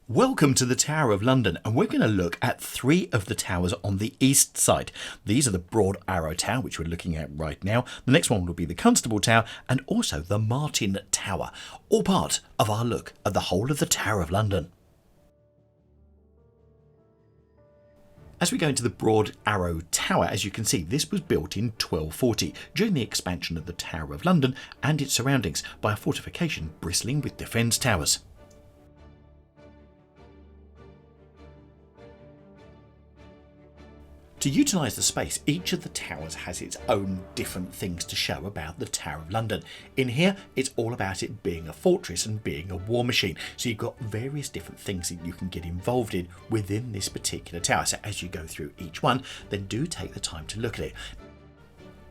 Welcome to the Tower of London, and we're going to look at three of the towers on the east side. These are the Broad Arrow Tower, which we're looking at right now. The next one will be the Constable Tower and also the Martin Tower, all part of our look at the whole of the Tower of London. As we go into the Broad Arrow Tower, as you can see, this was built in 1240 during the expansion of the Tower of London and its surroundings by a fortification bristling with defence towers. To utilise the space, each of the towers has its own different things to show about the Tower of London. In here, it's all about it being a fortress and being a war machine. So you've got various different things that you can get involved in within this particular tower. So as you go through each one, then do take the time to look at it.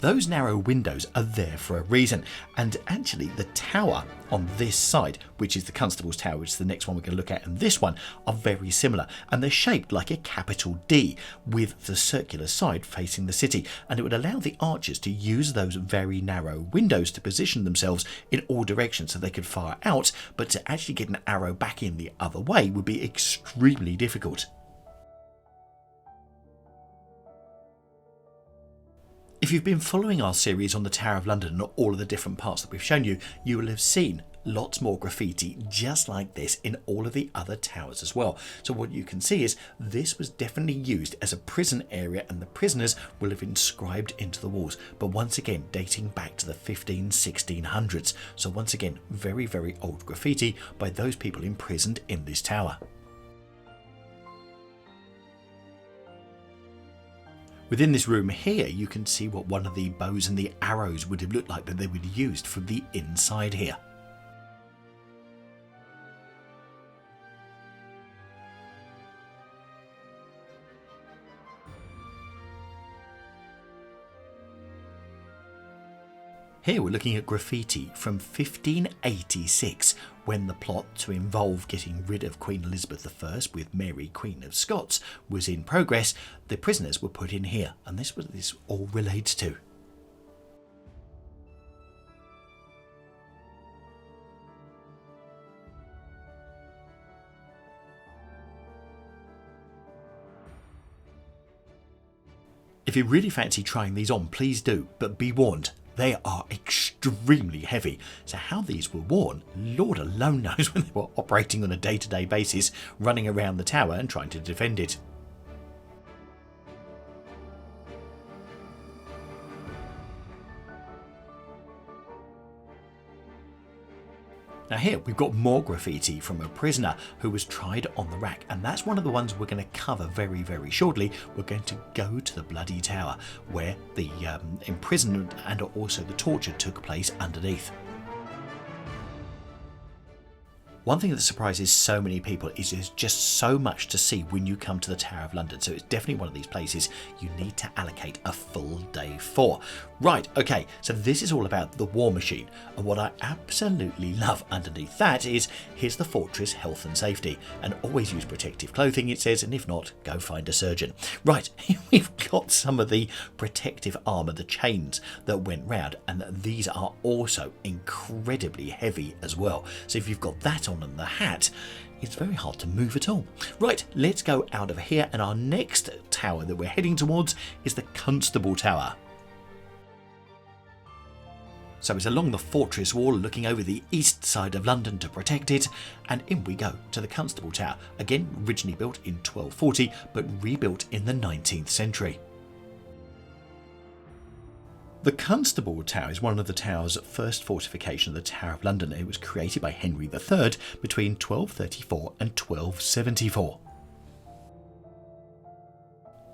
Those narrow windows are there for a reason, and actually the tower on this side, which is the Constable's Tower, which is the next one we're going to look at, and this one are very similar, and they're shaped like a capital D with the circular side facing the city, and it would allow the archers to use those very narrow windows to position themselves in all directions so they could fire out, but to actually get an arrow back in the other way would be extremely difficult. If you've been following our series on the Tower of London and all of the different parts that we've shown you, you will have seen lots more graffiti just like this in all of the other towers as well. So what you can see is this was definitely used as a prison area, and the prisoners will have inscribed into the walls, but once again dating back to the 1600s. So once again, very, very old graffiti by those people imprisoned in this tower. Within this room here, you can see what one of the bows and the arrows would have looked like that they would have used from the inside here. Here we're looking at graffiti from 1586, when the plot to involve getting rid of Queen Elizabeth I with Mary, Queen of Scots, was in progress. The prisoners were put in here, and this is what this all relates to. If you really fancy trying these on, please do, but be warned. They are extremely heavy, so how these were worn, Lord alone knows when they were operating on a day-to-day basis, running around the tower and trying to defend it. Now here we've got more graffiti from a prisoner who was tried on the rack, and that's one of the ones we're going to cover very, very shortly. We're going to go to the Bloody Tower where the imprisonment and also the torture took place underneath. One thing that surprises so many people is there's just so much to see when you come to the Tower of London, so it's definitely one of these places you need to allocate a full day for. Right, okay, so this is all about the war machine, and what I absolutely love underneath that is, here's the fortress health and safety, and always use protective clothing, it says, and if not, go find a surgeon. Right, we've got some of the protective armour, the chains that went round, and these are also incredibly heavy as well. So if you've got that on and the hat, it's very hard to move at all. Right, let's go out of here, and our next tower that we're heading towards is the Constable Tower. So it's along the fortress wall looking over the east side of London to protect it, and in we go to the Constable Tower, again originally built in 1240 but rebuilt in the 19th century. The Constable Tower is one of the tower's first fortification of the Tower of London. It was created by Henry III between 1234 and 1274.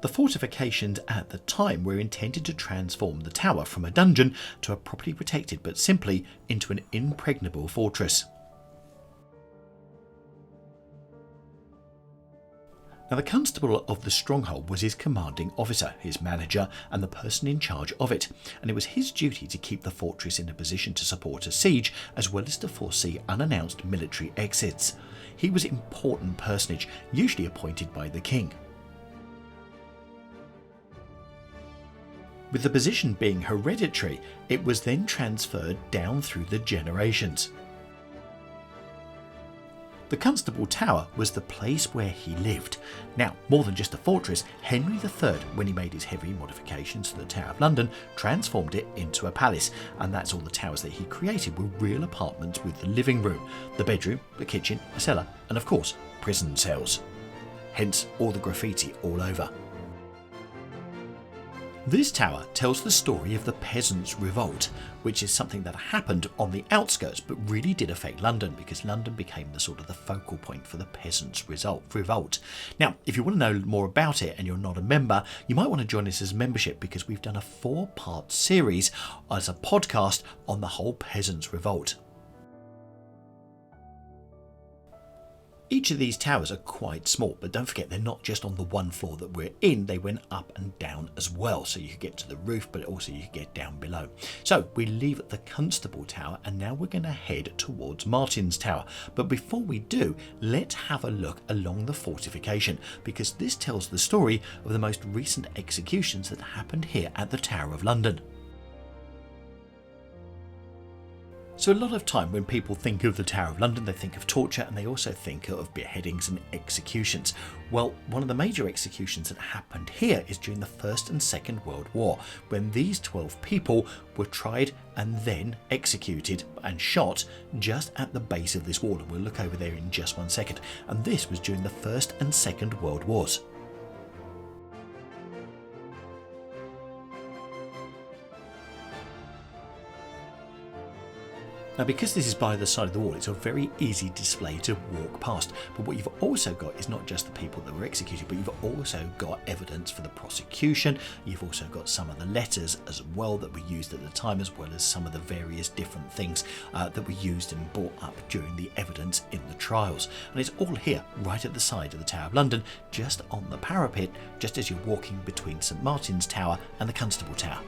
The fortifications at the time were intended to transform the tower from a dungeon to a properly protected but simply into an impregnable fortress. Now the constable of the stronghold was his commanding officer, his manager and the person in charge of it, and it was his duty to keep the fortress in a position to support a siege as well as to foresee unannounced military exits. He was an important personage, usually appointed by the king. With the position being hereditary, it was then transferred down through the generations. The Constable Tower was the place where he lived. Now, more than just a fortress, Henry III, when he made his heavy modifications to the Tower of London, transformed it into a palace, and that's all the towers that he created were real apartments with the living room, the bedroom, the kitchen, a cellar, and of course, prison cells. Hence all the graffiti all over. This tower tells the story of the Peasants' Revolt, which is something that happened on the outskirts but really did affect London, because London became the sort of the focal point for the Peasants' Revolt. Now, if you want to know more about it and you're not a member, you might want to join us as membership, because we've done a 4-part series as a podcast on the whole Peasants' Revolt. Each of these towers are quite small, but don't forget they're not just on the one floor that we're in, they went up and down as well, so you could get to the roof but also you could get down below. So we leave the Constable Tower and now we're going to head towards Martin's Tower. But before we do, let's have a look along the fortification, because this tells the story of the most recent executions that happened here at the Tower of London. So a lot of time when people think of the Tower of London, they think of torture and they also think of beheadings and executions. Well, one of the major executions that happened here is during the First and Second World War, when these 12 people were tried and then executed and shot just at the base of this wall. And we'll look over there in just one second. And this was during the First and Second World Wars. Now, because this is by the side of the wall, it's a very easy display to walk past. But what you've also got is not just the people that were executed, but you've also got evidence for the prosecution. You've also got some of the letters as well that were used at the time, as well as some of the various different things that were used and brought up during the evidence in the trials. And it's all here, right at the side of the Tower of London, just on the parapet, just as you're walking between St Martin's Tower and the Constable Tower.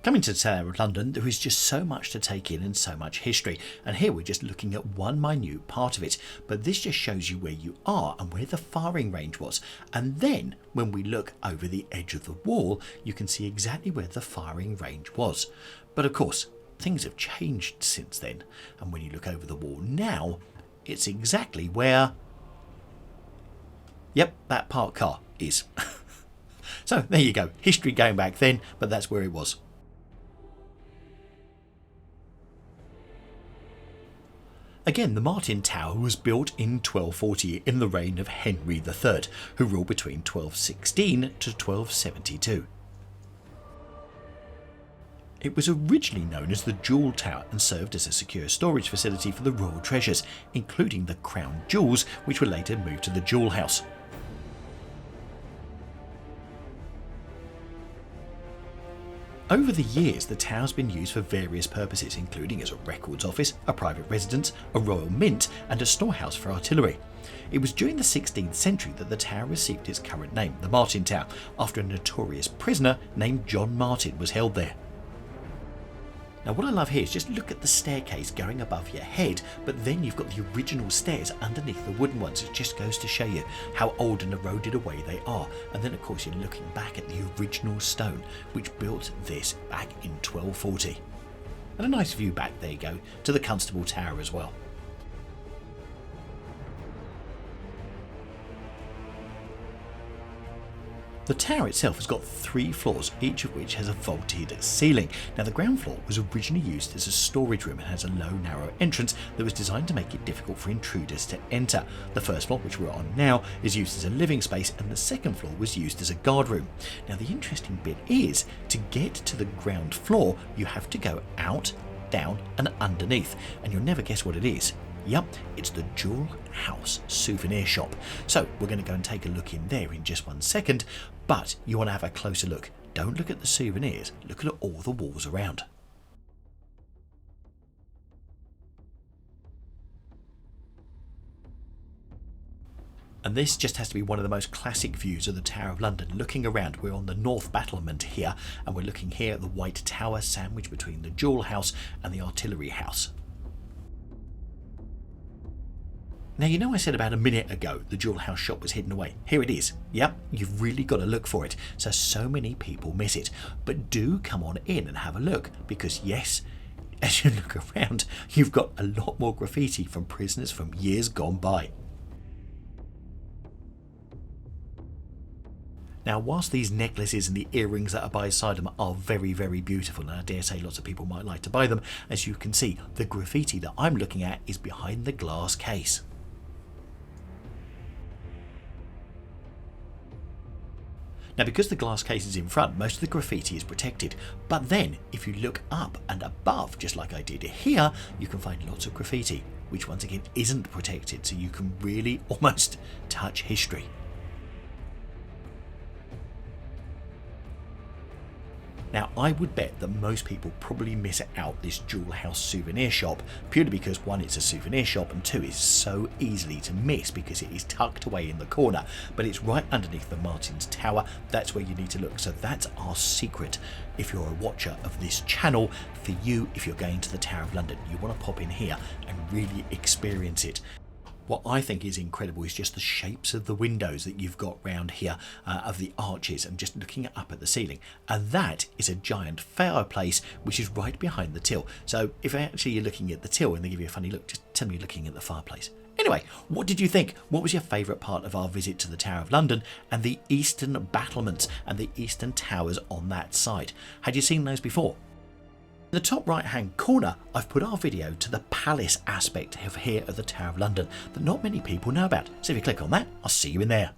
Coming to the Tower of London, there is just so much to take in and so much history, and here we're just looking at one minute part of it, but this just shows you where you are and where the firing range was. And then when we look over the edge of the wall, you can see exactly where the firing range was. But of course, things have changed since then, and when you look over the wall now, it's exactly where, yep, that parked car is. So there you go, history going back then, but that's where it was. Again, the Martin Tower was built in 1240 in the reign of Henry III, who ruled between 1216 to 1272. It was originally known as the Jewel Tower and served as a secure storage facility for the royal treasures, including the crown jewels, which were later moved to the Jewel House. Over the years, the tower's been used for various purposes, including as a records office, a private residence, a royal mint, and a storehouse for artillery. It was during the 16th century that the tower received its current name, the Martin Tower, after a notorious prisoner named John Martin was held there. Now, what I love here is just look at the staircase going above your head, but then you've got the original stairs underneath the wooden ones. It just goes to show you how old and eroded away they are. And then, of course, you're looking back at the original stone, which built this back in 1240. And a nice view back, there you go, to the Constable Tower as well. The tower itself has got 3 floors, each of which has a vaulted ceiling. Now, the ground floor was originally used as a storage room and has a low, narrow entrance that was designed to make it difficult for intruders to enter. The first floor, which we're on now, is used as a living space, and the second floor was used as a guard room. Now, the interesting bit is, to get to the ground floor, you have to go out, down, and underneath, and you'll never guess what it is. Yep, it's the Jewel House souvenir shop. So we're going to go and take a look in there in just one second, but you want to have a closer look. Don't look at the souvenirs, look at all the walls around. And this just has to be one of the most classic views of the Tower of London. Looking around, we're on the north battlement here, and we're looking here at the White Tower sandwiched between the Jewel House and the Artillery House. Now, you know I said about a minute ago the jewel house shop was hidden away. Here it is. Yep, you've really got to look for it. So many people miss it. But do come on in and have a look, because yes, as you look around, you've got a lot more graffiti from prisoners from years gone by. Now, whilst these necklaces and the earrings that are by side them are very, very beautiful, and I dare say lots of people might like to buy them, as you can see, the graffiti that I'm looking at is behind the glass case. Now, because the glass case is in front, most of the graffiti is protected. But then, if you look up and above, just like I did here, you can find lots of graffiti, which once again isn't protected, so you can really almost touch history. Now, I would bet that most people probably miss out this jewel house souvenir shop, purely because one, it's a souvenir shop, and two, it's so easily to miss because it is tucked away in the corner, but it's right underneath the Martin's Tower. That's where you need to look. So that's our secret. If you're a watcher of this channel, for you, if you're going to the Tower of London, you want to pop in here and really experience it. What I think is incredible is just the shapes of the windows that you've got round here, of the arches, and just looking up at the ceiling. And that is a giant fireplace which is right behind the till. So if actually you're looking at the till and they give you a funny look, just tell me you're looking at the fireplace. Anyway, what did you think? What was your favourite part of our visit to the Tower of London and the eastern battlements and the eastern towers on that side? Had you seen those before? In the top right hand corner, I've put our video to the palace aspect of here at the Tower of London that not many people know about. So if you click on that, I'll see you in there.